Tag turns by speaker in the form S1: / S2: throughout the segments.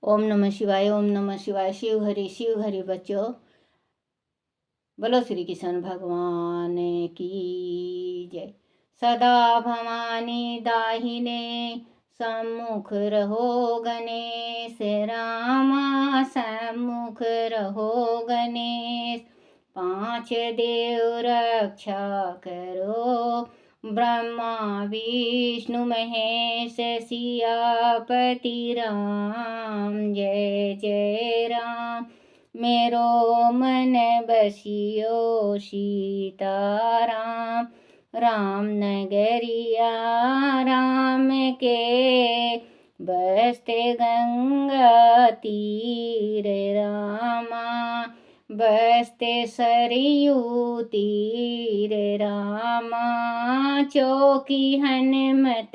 S1: ओम नमः शिवाय, ओम नमः शिवाय। शिव हरि बच्चों। बोलो श्री कृष्ण भगवान की जय। सदा भवानी दाहिने सम्मुख रहो गणेश, रामा सम्मुख रहो गणेश। पांच देव रक्षा करो, ब्रह्मा विष्णु महेश सियापति राम। जय जय राम। मेरो मन बसियो सीताराम, राम नगरिया राम के बसते गंगा तीर रामा, बसते सरयू तीर रामा। चौकी हनुमत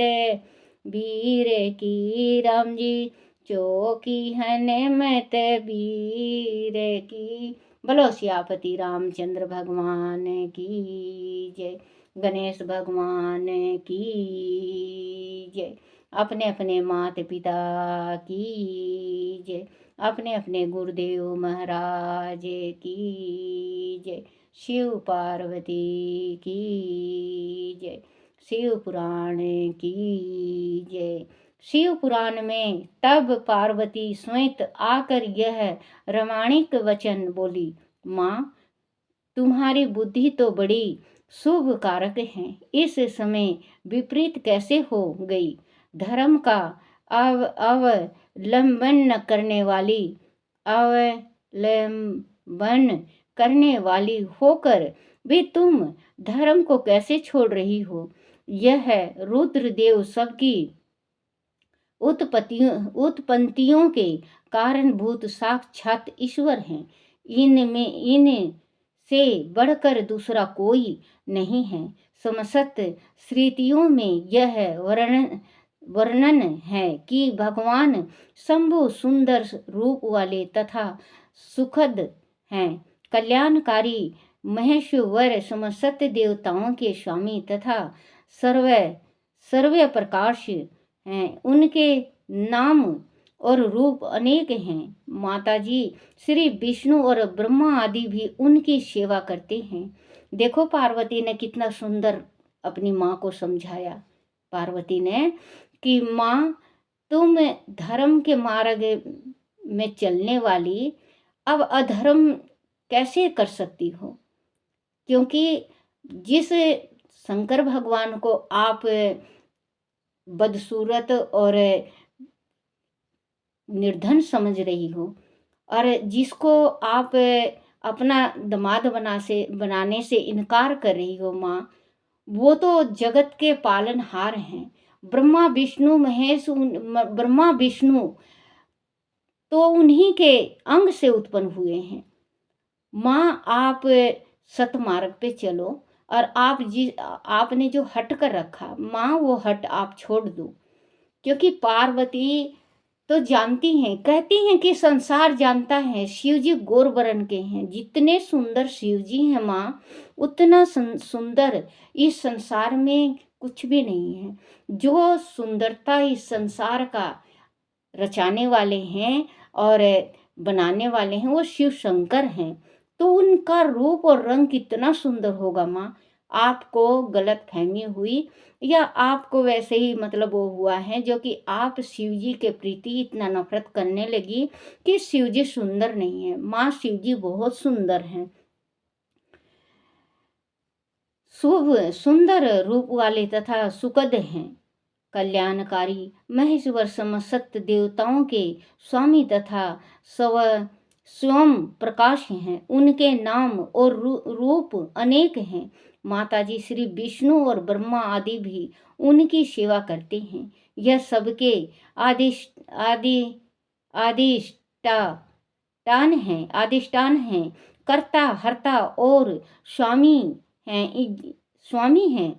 S1: वीर की राम जी, चौकी हनुमत वीर की। बोलो सियापति रामचंद्र भगवान की जय, गणेश भगवान की जय। अपने अपने माता पिता की जय, अपने अपने गुरुदेव महाराज की जय। शिव पार्वती की जय, शिव पुराण की जय। शिव पुराण में तब पार्वती स्वयं आकर यह रामायणिक वचन बोली, माँ तुम्हारी बुद्धि तो बड़ी शुभ कारक है, इस समय विपरीत कैसे हो गई। धर्म का अवलंबन करने वाली होकर भी तुम धर्म को कैसे छोड़ रही हो। यह रुद्रदेव सबकी उत्पत्तियों के कारणभूत साक्षात ईश्वर हैं। इनसे बढ़कर दूसरा कोई नहीं है। समस्त स्मृतियों में यह वर्णन है कि भगवान शंभु सुंदर रूप वाले तथा सुखद हैं, कल्याणकारी महेश्वर, समस्त देवताओं के स्वामी तथा सर्व प्रकाश हैं। उनके नाम और रूप अनेक हैं। माताजी श्री विष्णु और ब्रह्मा आदि भी उनकी सेवा करते हैं। देखो पार्वती ने कितना सुंदर अपनी माँ को समझाया। पार्वती ने कि माँ तुम धर्म के मार्ग में चलने वाली अब अधर्म कैसे कर सकती हो, क्योंकि जिस शंकर भगवान को आप बदसूरत और निर्धन समझ रही हो और जिसको आप अपना दामाद बनाने से इनकार कर रही हो माँ, वो तो जगत के पालनहार हैं। ब्रह्मा विष्णु तो उन्हीं के अंग से उत्पन्न हुए हैं। माँ आप सतमार्ग पे चलो और आपने जो हट कर रखा माँ, वो हट आप छोड़ दो। क्योंकि पार्वती तो जानती हैं, कहती हैं कि संसार जानता है शिव जी गौर वर्ण के हैं। जितने सुंदर शिव जी हैं माँ, उतना सुंदर इस संसार में कुछ भी नहीं है। जो सुंदरता इस संसार का रचाने वाले हैं और बनाने वाले हैं वो शिव शंकर हैं। तो उनका रूप और रंग कितना सुंदर होगा माँ। आपको गलत फहमी हुई या आपको वैसे ही मतलब वो हुआ है जो कि आप शिव जी के प्रति इतना नफरत करने लगी कि शिव जी सुंदर नहीं है। माँ शिव जी बहुत सुंदर हैं, शुभ सुंदर रूप वाले तथा सुखद हैं, कल्याणकारी महेश्वर, समस्त देवताओं के स्वामी तथा स्वयं प्रकाश हैं। उनके नाम और रूप अनेक हैं। माताजी श्री विष्णु और ब्रह्मा आदि भी उनकी सेवा करते हैं। यह सबके आदिष्टान हैं, कर्ता हर्ता और स्वामी हैं।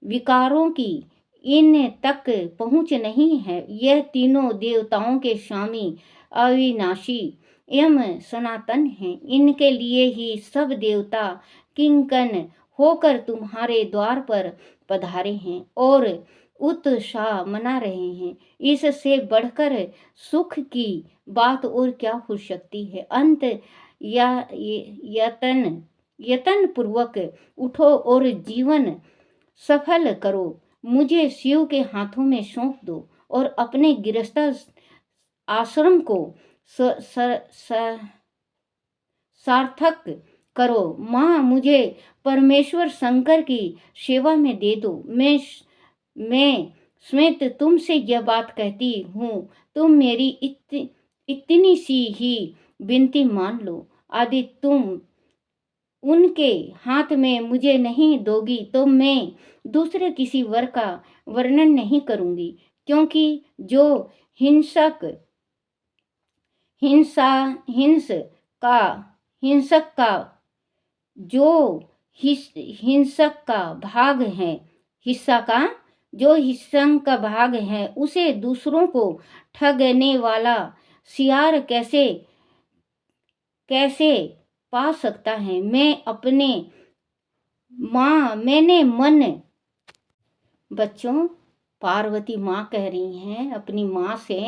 S1: विकारों की इन तक पहुँच नहीं है। यह तीनों देवताओं के स्वामी अविनाशी एवं सनातन हैं। इनके लिए ही सब देवता किंकन होकर तुम्हारे द्वार पर पधारे हैं और उत्साह मना रहे हैं। इससे बढ़कर सुख की बात और क्या हो सकती है। अंत या यतन पूर्वक उठो और जीवन सफल करो। मुझे शिव के हाथों में सौंप दो और अपने गृहस्थ आश्रम को सार्थक करो। माँ, मुझे परमेश्वर शंकर की सेवा में दे दो। मैं स्मित तुमसे यह बात कहती हूँ, तुम मेरी इतनी सी ही विनती मान लो। यदि तुम उनके हाथ में मुझे नहीं दोगी तो मैं दूसरे किसी वर का वर्णन नहीं करूँगी, क्योंकि जो हिंसक हिंसा हिंस का हिंसक का जो हिंसक का भाग है हिस्सा का जो हिंसक का भाग है, उसे दूसरों को ठगने वाला सियार कैसे कैसे पा सकता है। मैंने मन बच्चों, पार्वती माँ कह रही हैं अपनी माँ से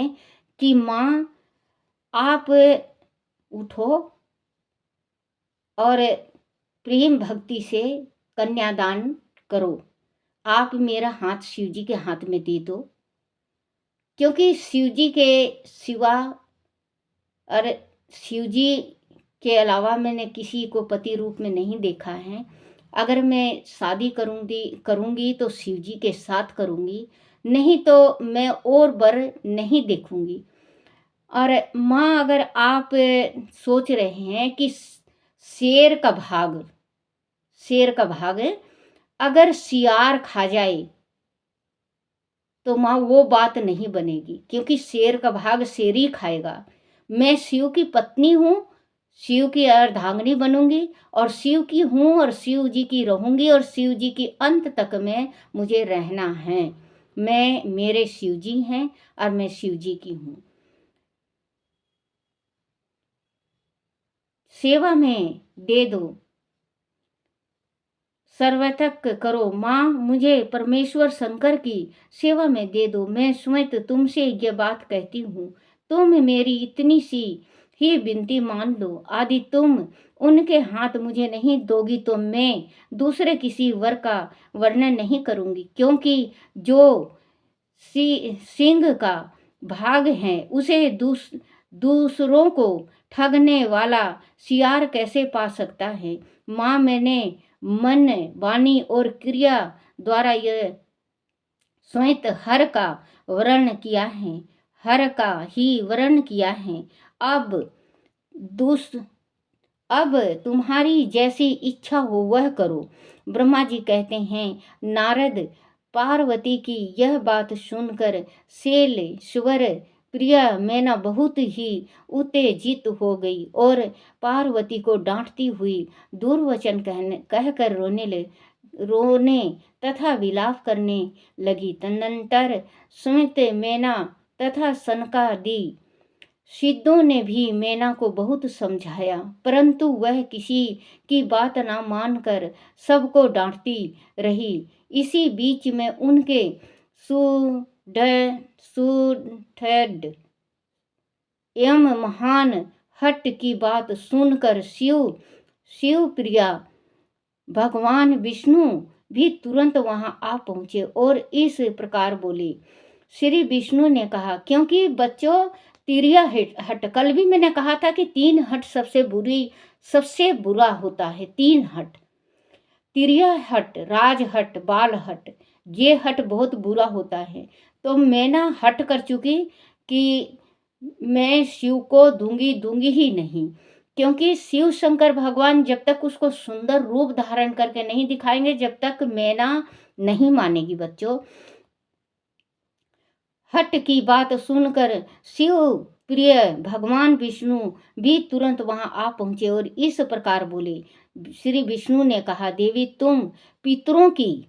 S1: कि माँ, आप उठो और प्रेम भक्ति से कन्यादान करो। आप मेरा हाथ शिव जी के हाथ में दे दो, क्योंकि शिव जी के सिवा और शिव जी के अलावा मैंने किसी को पति रूप में नहीं देखा है। अगर मैं शादी करूँगी तो शिव जी के साथ करूँगी, नहीं तो मैं और वर नहीं देखूँगी। और माँ, अगर आप सोच रहे हैं कि शेर का भाग अगर सियार खा जाए तो माँ वो बात नहीं बनेगी, क्योंकि शेर का भाग शेर ही खाएगा। मैं शिव की पत्नी हूँ, शिव की अर्धांगिनी बनूंगी और शिव की हूँ और शिव जी की रहूंगी और शिव जी की अंत तक में मुझे रहना है। मेरे शिव जी हैं और मैं शिव जी की हूँ। सेवा में दे दो, सर्वतक करो। माँ, मुझे परमेश्वर शंकर की सेवा में दे दो। मैं स्वयं तुमसे ये बात कहती हूँ, तुम मेरी इतनी सी ही विनती मान लो। यदि तुम उनके हाथ मुझे नहीं दोगी तो मैं दूसरे किसी वर का वर्णन नहीं करूँगी, क्योंकि जो सिंह का भाग है उसे दूसरों को ठगने वाला सियार कैसे पा सकता है। माँ, मैंने मन, वाणी और क्रिया द्वारा यह स्वयं हर का वर्ण किया है, हर का ही वर्ण किया है। अब तुम्हारी जैसी इच्छा हो वह करो। ब्रह्मा जी कहते हैं, नारद पार्वती की यह बात सुनकर शैलेश्वर प्रिया मैना बहुत ही उत्तेजित हो गई और पार्वती को डांटती हुई दुर्वचन कहकर रोने तथा विलाप करने लगी। तदनंतर सुमित, मैना तथा सनकादि सिद्धों ने भी मैना को बहुत समझाया, परंतु वह किसी की बात ना मानकर सबको डांटती रही। इसी बीच में उनके सुदृढ़ एवं महान हट की बात सुनकर शिव प्रिया भगवान विष्णु भी तुरंत वहां आ पहुंचे और इस प्रकार बोले। श्री विष्णु ने कहा, क्योंकि बच्चों तिरिया हट, कल भी मैंने कहा था कि 3 हट सबसे बुरा होता है। 3 हट, तिरिया हट, राज हट, बाल हट, ये हट बहुत बुरा होता है। तो मैं ना हट कर चुकी कि मैं शिव को दूंगी ही नहीं, क्योंकि शिव शंकर भगवान जब तक उसको सुंदर रूप धारण करके नहीं दिखाएंगे, जब तक मैना नहीं मानेगी। बच्चों, हट की बात सुनकर शिव प्रिय भगवान विष्णु भी तुरंत वहां आ पहुंचे और इस प्रकार बोले। श्री विष्णु ने कहा, देवी, तुम पितरों की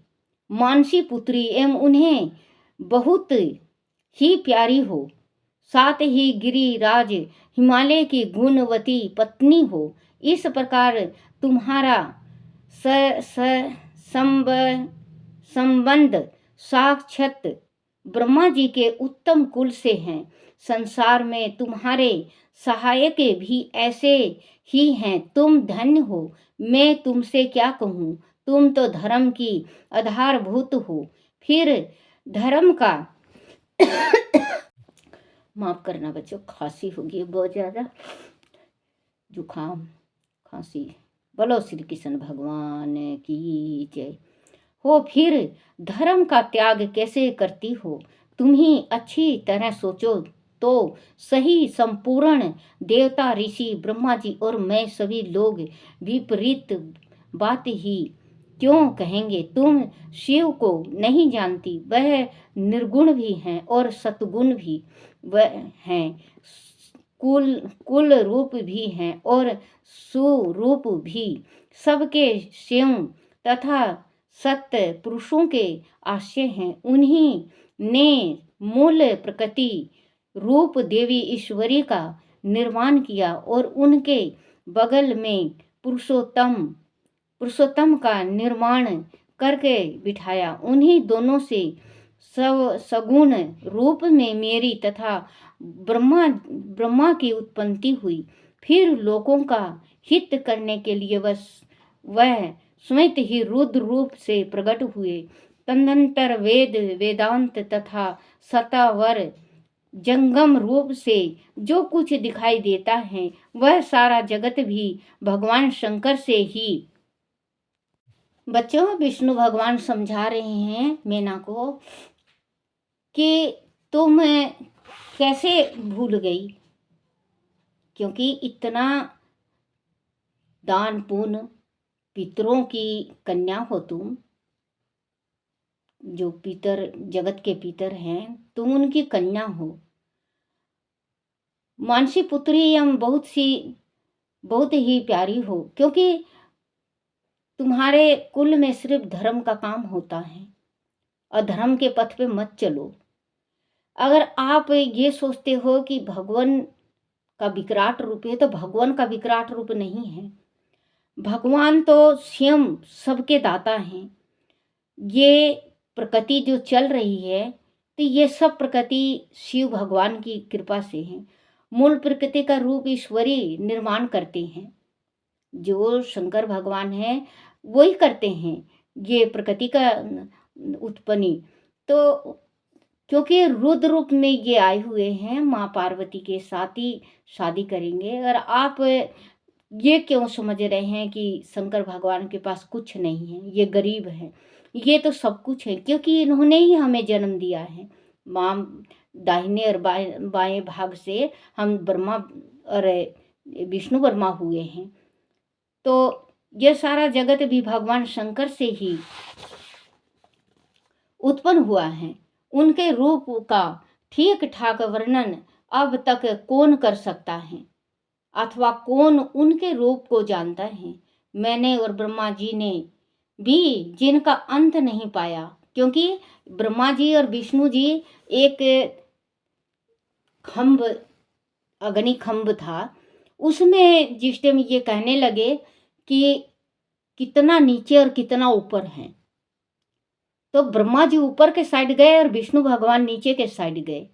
S1: मानसी पुत्री एवं उन्हें बहुत ही प्यारी हो, साथ ही गिरिराज हिमालय की गुणवती पत्नी हो। इस प्रकार तुम्हारा संबंध साक्षात ब्रह्मा जी के उत्तम कुल से हैं। संसार में तुम्हारे सहायक भी ऐसे ही हैं। तुम धन्य हो, मैं तुमसे क्या कहूँ। तुम तो धर्म की आधारभूत हो। फिर धर्म का माफ करना बच्चों, खांसी होगी है बहुत ज़्यादा, जुखाम खांसी। बोलो श्री कृष्ण भगवान की जय हो। फिर धर्म का त्याग कैसे करती हो। तुम ही अच्छी तरह सोचो तो सही। संपूर्ण देवता ऋषि ब्रह्मा जी और मैं सभी लोग विपरीत बात ही क्यों कहेंगे। तुम शिव को नहीं जानती, वह निर्गुण भी हैं और सतगुण भी वह हैं। कुल कुल रूप भी हैं और सुरूप भी। सबके शिव तथा सत्य पुरुषों के आश्रय हैं। उन्हीं ने मूल प्रकृति रूप देवी ईश्वरी का निर्माण किया और उनके बगल में पुरुषोत्तम का निर्माण करके बिठाया। उन्हीं दोनों से सगुण रूप में मेरी तथा ब्रह्मा की उत्पत्ति हुई। फिर लोगों का हित करने के लिए वह स्वयं ही रुद्र रूप से प्रकट हुए। तदनंतर वेदांत तथा सतावर जंगम रूप से जो कुछ दिखाई देता है वह सारा जगत भी भगवान शंकर से ही। बच्चों, विष्णु भगवान समझा रहे हैं मीना को कि तुम कैसे भूल गई, क्योंकि इतना दान पुण्य, पितरों की कन्या हो तुम, जो पितर जगत के पितर हैं, तुम उनकी कन्या हो। मानसी पुत्री एवं बहुत ही प्यारी हो, क्योंकि तुम्हारे कुल में सिर्फ धर्म का काम होता है। अधर्म के पथ पे मत चलो। अगर आप ये सोचते हो कि भगवान का विकराट रूप है, तो भगवान का विकराट रूप नहीं है। भगवान तो स्वयं सबके दाता हैं। ये प्रकृति जो चल रही है, तो ये सब प्रकृति शिव भगवान की कृपा से है। मूल प्रकृति का रूप ईश्वरी निर्माण करते हैं। जो शंकर भगवान है वही करते हैं ये प्रकृति का उत्पत्ति। तो क्योंकि रुद्र रूप में ये आए हुए हैं, माँ पार्वती के साथ ही शादी करेंगे। और आप ये क्यों समझ रहे हैं कि शंकर भगवान के पास कुछ नहीं है, ये गरीब है। ये तो सब कुछ है, क्योंकि इन्होंने ही हमें जन्म दिया है। माँ दाहिने और बाएं भाग से हम ब्रह्मा और विष्णु ब्रह्मा हुए हैं। तो ये सारा जगत भी भगवान शंकर से ही उत्पन्न हुआ है। उनके रूप का ठीक ठाक वर्णन अब तक कौन कर सकता है, अथवा कौन उनके रूप को जानता है। मैंने और ब्रह्मा जी ने भी जिनका अंत नहीं पाया, क्योंकि ब्रह्मा जी और विष्णु जी एक खंभ, अग्नि खंभ था, उसमें जिस टाइम ये कहने लगे कि कितना नीचे और कितना ऊपर है, तो ब्रह्मा जी ऊपर के साइड गए और विष्णु भगवान नीचे के साइड गए।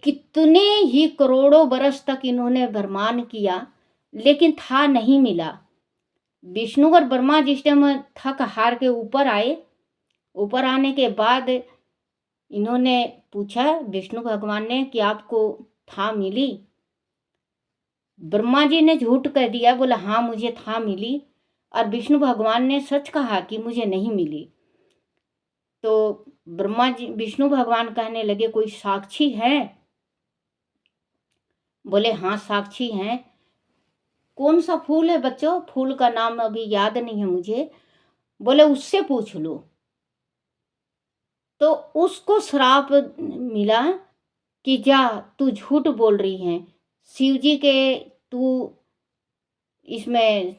S1: कितने ही करोड़ों बरस तक इन्होंने भ्रमण किया, लेकिन था नहीं मिला। विष्णु और ब्रह्मा जिस टाइम थक हार के ऊपर आए, ऊपर आने के बाद इन्होंने पूछा विष्णु भगवान ने कि आपको था मिली। ब्रह्मा जी ने झूठ कह दिया, बोला हाँ मुझे था मिली। और विष्णु भगवान ने सच कहा कि मुझे नहीं मिली। तो विष्णु भगवान कहने लगे कोई साक्षी है? बोले हाँ साक्षी हैं। कौन सा फूल है बच्चों? फूल का नाम अभी याद नहीं है मुझे। बोले उससे पूछ लो। तो उसको श्राप मिला कि जा तू झूठ बोल रही है, शिव जी के तू इसमें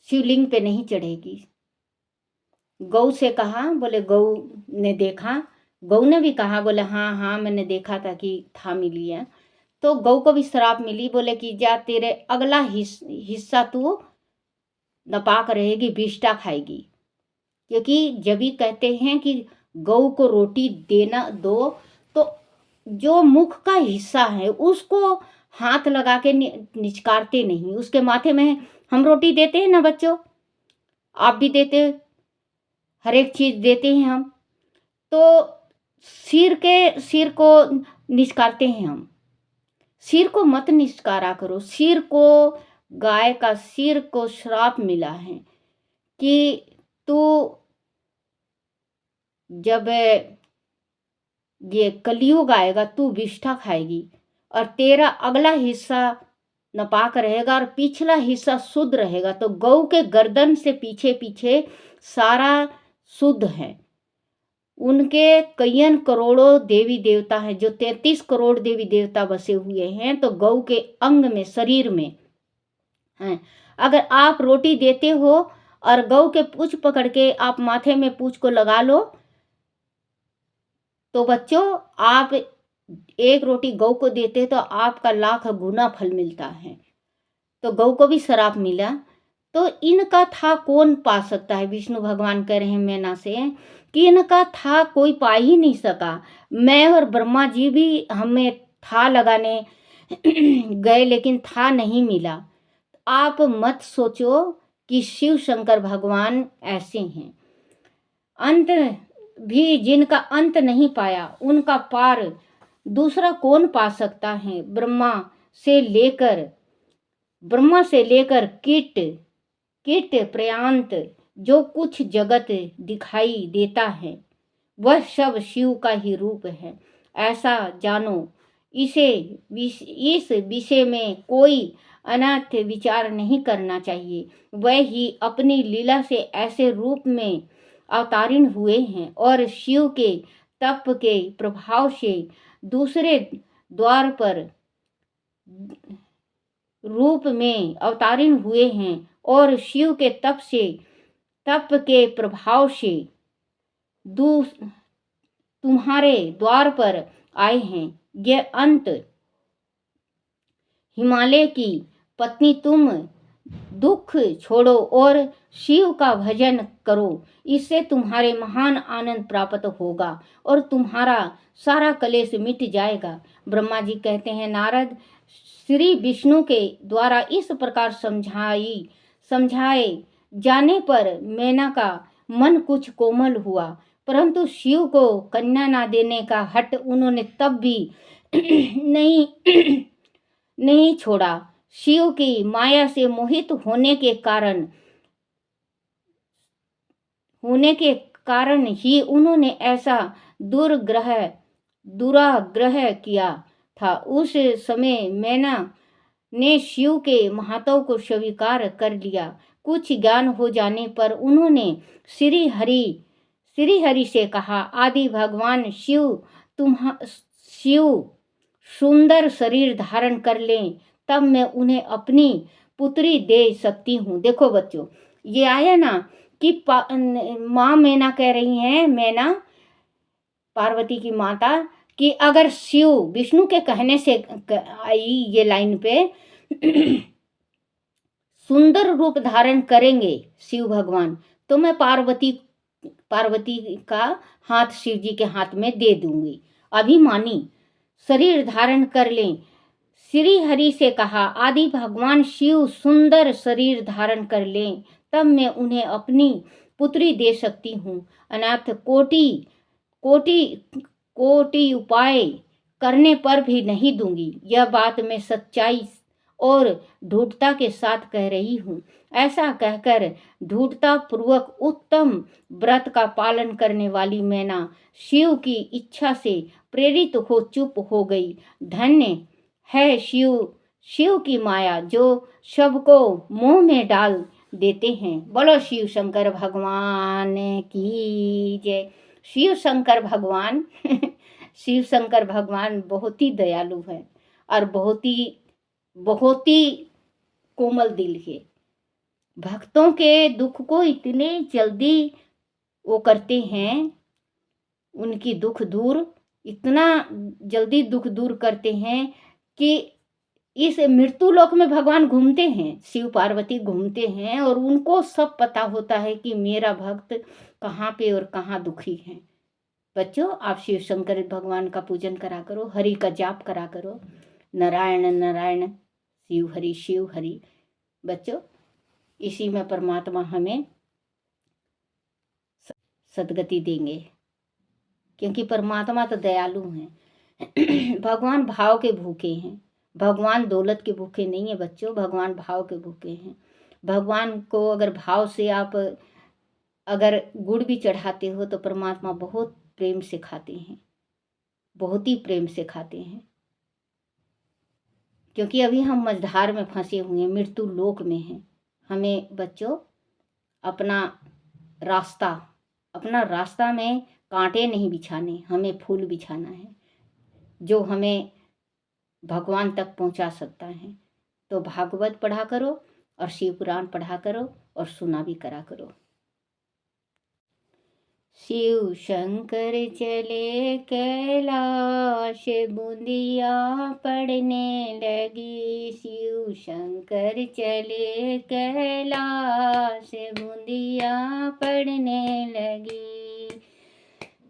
S1: शिवलिंग पे नहीं चढ़ेगी। गौ से कहा, बोले गौ ने देखा, गौ ने भी कहा, बोले हाँ हाँ मैंने देखा था कि था मिली है। तो गौ को भी श्राप मिली, बोले कि जा तेरे अगला हिस्सा तू नपाक रहेगी, विष्टा खाएगी। क्योंकि जब भी कहते हैं कि गऊ को रोटी देना दो, तो जो मुख का हिस्सा है उसको हाथ लगा के निचकारते नहीं, उसके माथे में हम रोटी देते हैं ना बच्चों, आप भी देते हो, हर एक चीज़ देते हैं हम। तो सिर को निचकारते हैं हम, सिर को मत निचकारा करो। सिर को, गाय का सिर को श्राप मिला है कि तू जब ये कलयुग आएगा तू विष्ठा खाएगी और तेरा अगला हिस्सा नपाक रहेगा और पिछला हिस्सा शुद्ध रहेगा। तो गौ के गर्दन से पीछे पीछे सारा शुद्ध है। उनके कईयन करोड़ों देवी देवता हैं, जो 33 करोड़ देवी देवता बसे हुए हैं, तो गौ के अंग में, शरीर में हैं। अगर आप रोटी देते हो और गौ के पूंछ पकड़ के आप माथे में पूंछ को लगा लो, तो बच्चों आप एक रोटी गौ को देते तो आपका लाख गुना फल मिलता है। तो गौ को भी श्राप मिला। तो इनका था कौन पा सकता है? विष्णु भगवान कह रहे हैं मैना से कि इनका था कोई पा ही नहीं सका। मैं और ब्रह्मा जी भी हमें था लगाने गए, लेकिन था नहीं मिला। आप मत सोचो कि शिव शंकर भगवान ऐसे हैं। अंत भी जिनका अंत नहीं पाया, उनका पार दूसरा कौन पा सकता है? ब्रह्मा से लेकर कीट पर्यंत जो कुछ जगत दिखाई देता है, वह सब शिव का ही रूप है, ऐसा जानो। इस विषय में कोई अनर्थ विचार नहीं करना चाहिए। वह ही अपनी लीला से ऐसे रूप में अवतारित हुए हैं और शिव के तप के प्रभाव से दूसरे द्वार पर रूप में अवतारित हुए हैं और शिव के तप के प्रभाव से तुम्हारे द्वार पर आए हैं। यह अंत हिमालय की पत्नी, तुम दुख छोड़ो और शिव का भजन करो, इससे तुम्हारे महान आनंद प्राप्त होगा और तुम्हारा सारा कलेश मिट जाएगा। ब्रह्मा जी कहते हैं, नारद, श्री विष्णु के द्वारा इस प्रकार समझाए जाने पर मैना का मन कुछ कोमल हुआ, परंतु शिव को कन्या ना देने का हठ उन्होंने तब भी नहीं छोड़ा। शिव की माया से मोहित होने के कारण ही उन्होंने ऐसा दुराग्रह किया था। उस समय मैना ने शिव के महात्म को स्वीकार कर लिया। कुछ ज्ञान हो जाने पर उन्होंने श्री हरि से कहा, आदि भगवान शिव सुंदर शरीर धारण कर लें, तब मैं उन्हें अपनी पुत्री दे सकती हूँ। देखो बच्चों, ये आया ना कि माँ मैना कह रही हैं, मैना पार्वती की माता, कि अगर शिव विष्णु के कहने से आई ये लाइन पे सुंदर रूप धारण करेंगे शिव भगवान, तो मैं पार्वती का हाथ शिव जी के हाथ में दे दूंगी। अभिमानी शरीर धारण कर लें। श्री हरि से कहा, आदि भगवान शिव सुंदर शरीर धारण कर लें, तब मैं उन्हें अपनी पुत्री दे सकती हूँ। अनाथ कोटि उपाय करने पर भी नहीं दूंगी। यह बात मैं सच्चाई और दृढ़ता के साथ कह रही हूँ। ऐसा कहकर दृढ़ता पूर्वक उत्तम व्रत का पालन करने वाली मैना शिव की इच्छा से प्रेरित हो चुप हो गई। धन्य है शिव की माया, जो सबको मोह में डाल देते हैं। बोलो शिव शंकर भगवान की जय। शिव शंकर भगवान बहुत ही दयालु है और बहुत ही कोमल दिल है। भक्तों के दुख को इतने जल्दी वो करते हैं, उनकी इतना जल्दी दुख दूर करते हैं कि इस मृत्यु लोक में भगवान घूमते हैं, शिव पार्वती घूमते हैं और उनको सब पता होता है कि मेरा भक्त कहाँ पे और कहाँ दुखी हैं। बच्चों, आप शिव शंकर भगवान का पूजन करा करो, हरि का जाप करा करो, नारायण नारायण शिव हरि। बच्चों, इसी में परमात्मा हमें सद्गति देंगे, क्योंकि परमात्मा तो दयालु हैं। भगवान भाव के भूखे हैं, भगवान दौलत के भूखे नहीं है बच्चों, भगवान भाव के भूखे हैं। भगवान को अगर भाव से आप अगर गुड़ भी चढ़ाते हो तो परमात्मा बहुत प्रेम से खाते हैं, बहुत ही प्रेम से खाते हैं। क्योंकि अभी हम मझधार में फंसे हुए हैं, मृत्यु लोक में हैं। हमें बच्चों अपना रास्ता में कांटे नहीं बिछाने, हमें फूल बिछाना है जो हमें भगवान तक पहुंचा सकता है। तो भागवत पढ़ा करो और शिव पुराण पढ़ा करो और सुना भी करा करो। शिव शंकर चले कैलाश, बूंदिया पड़ने लगी। शिव शंकर चले कैलाश, बूंदिया पड़ने लगी।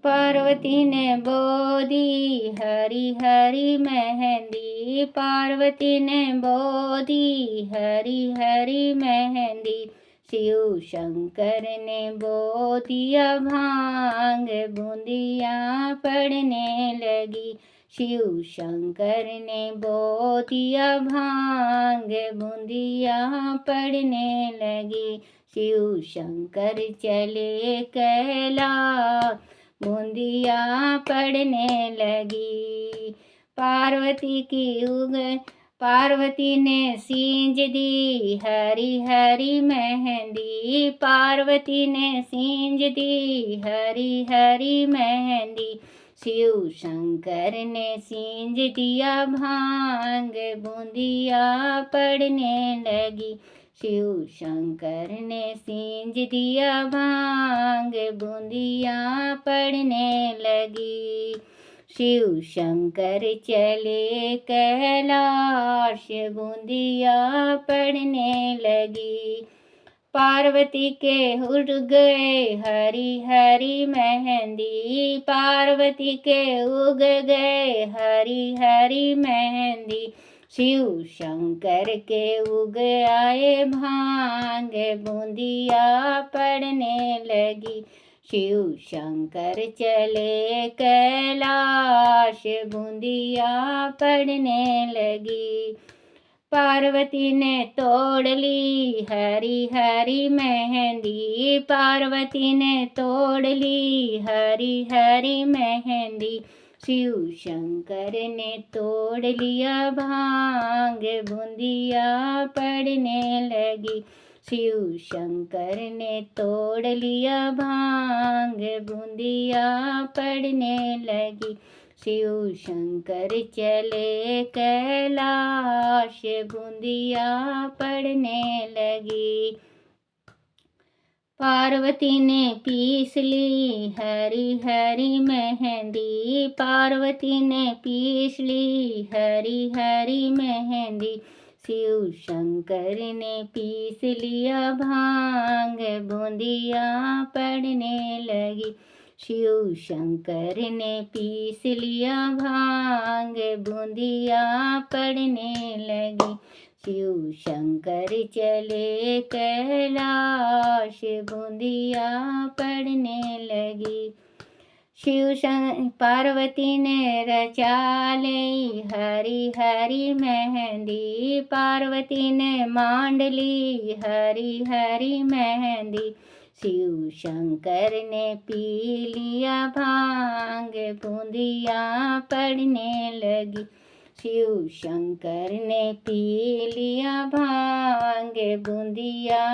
S1: पार्वती ने बोधी हरी हरी मेहंदी, पार्वती ने बोधी हरी हरी मेहंदी। शिव शंकर ने बो दिया भांग, बूंदिया पड़ने लगी। शिव शंकर ने बो दिया भांग, बूंदिया पड़ने लगी। शिव शंकर चले कैलाश, बूंदिया पड़ने लगी। पार्वती ने सींच दी हरी हरी मेहंदी, पार्वती ने सींच दी हरी हरी मेहंदी। शिव शंकर ने सींच दिया भांग, बूंदिया पड़ने लगी। शिव शंकर ने सींच दिया भांग, बूंदिया पड़ने लगी। शिव शंकर चले कैलाश, बूंदिया पड़ने लगी। पार्वती के उड़ गए हरी हरी मेहंदी, पार्वती के उग गए हरी हरी मेहंदी। शिव शंकर के उग आए भांग, बूंदिया पड़ने लगी। शिव शंकर चले कैलाश, बूंदिया पड़ने लगी। पार्वती ने तोड़ ली हरी हरी मेहंदी, पार्वती ने तोड़ ली हरी हरी मेहंदी। शिव शंकर ने तोड़ लिया भांग, बूंदिया पड़ने लगी। शिव शंकर ने तोड़ लिया भांग, बूंदिया पड़ने लगी। शिव शंकर चले कैलाश, बूंदिया पड़ने लगी। पार्वती ने पीस ली हरी हरी मेहंदी, पार्वती ने पीस ली हरी हरी मेहंदी। शिव शंकर ने पीस लिया भांग, बूंदिया पड़ने लगी। शिव शंकर ने पीस लिया भांग, बूंदिया पड़ने लगी। शिव शंकर चले कैलाश, बूंदिया पड़ने लगी। पार्वती ने रचा ली हरी हरी मेहंदी, पार्वती ने मांड ली हरी हरी मेहंदी। शिव शंकर ने पी लिया भांग, बूंदिया पड़ने लगी। शिव शंकर ने पी लिया भांग, बूंदिया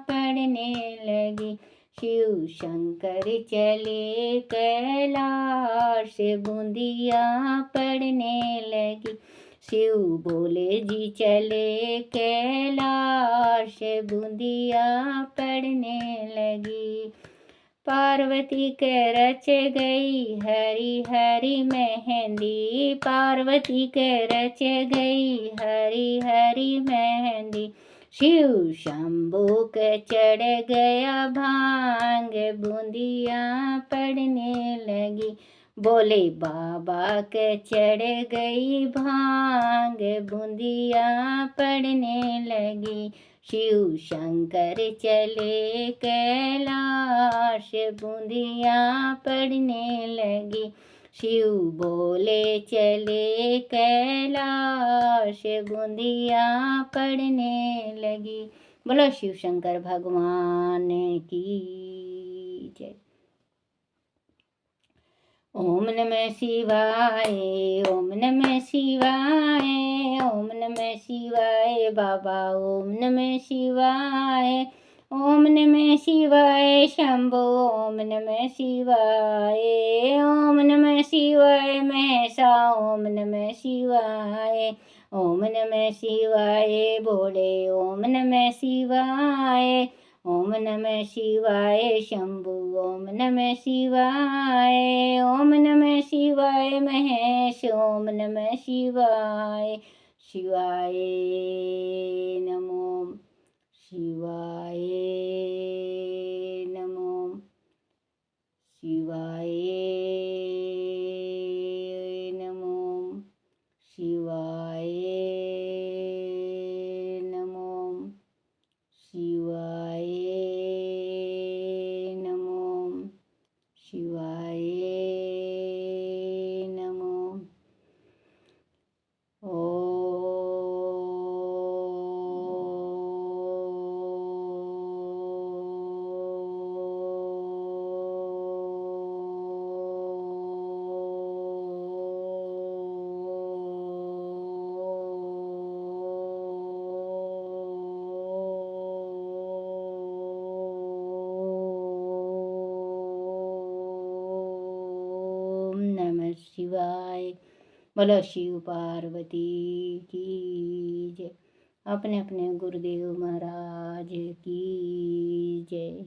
S1: पड़ने लगी। शिव शंकर चले कैलाश, बूंदिया पड़ने लगी। शिव बोले जी चले कैलाश, बूंदिया पड़ने लगी। पार्वती के रच गई हरी हरी मेहंदी, पार्वती के रच गई हरी हरी मेहंदी। शिव शंभू के चढ़ गया भांग, बूंदिया पड़ने लगी। बोले बाबा के चढ़ गई भांग, बूंदिया पड़ने लगी। शिव शंकर चले कैलाश, बूंदिया पड़ने लगी। शिव बोले चले कैलाश, बूंदिया पड़ने लगी। बोलो शिव शंकर भगवान की जय। ओम नमः शिवाय, ओम नमः शिवाय, ओम नमः शिवाय बाबा, ओम नमः शिवाय, ओम नमः शिवाय शंभो, ओम नमः शिवाय, ओम नमः शिवाय महेशा, ओम नमः शिवाय, ओम नमः शिवाय भोले, ओम नमः शिवाय, ओम नमः शिवाय शंभु, ओम नमः शिवाय, ओम नमः शिवाय महेश, ओम नमः शिवाय, शिवाय नमो, शिवाय नमो, शिवाय नमो, शिवाय नमो, शिवाय नमो, शिवाय नमो। ओम नमः शिवाय। बोलो शिव पार्वती की जय। अपने अपने गुरुदेव महाराज की जय।